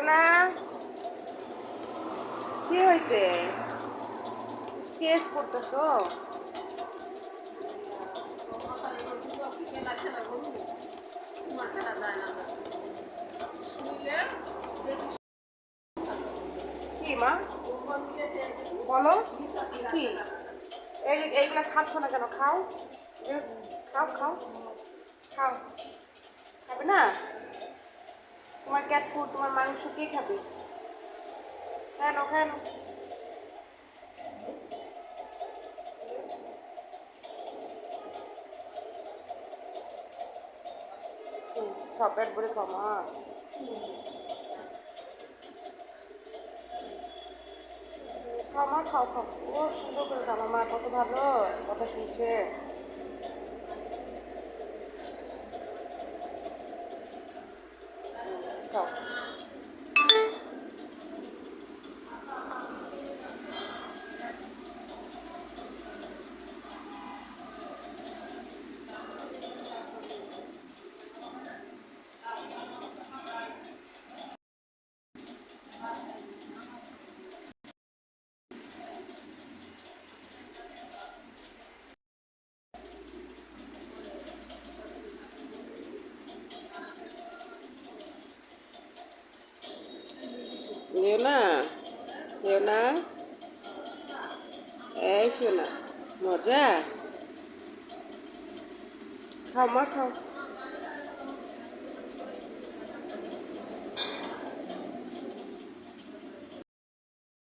না কি হয়েছে? স্কেচ করতেছো? কি মা বলো, কি এইগুলা খাচ্ছ না কেন? খাও, খাও খাও খাও। খাবে না? তোমার ক্যাট ফুড, তোমার মাংস কে খাবে? কেন কেন? খাও, পেট ভরে খাও মা। খাও মা, খাও খাও। ও সুন্দর করে খাও, মা কত ভালো কথা শুনছে। খাও। না, না, এই না মজা। খাও মা খাও।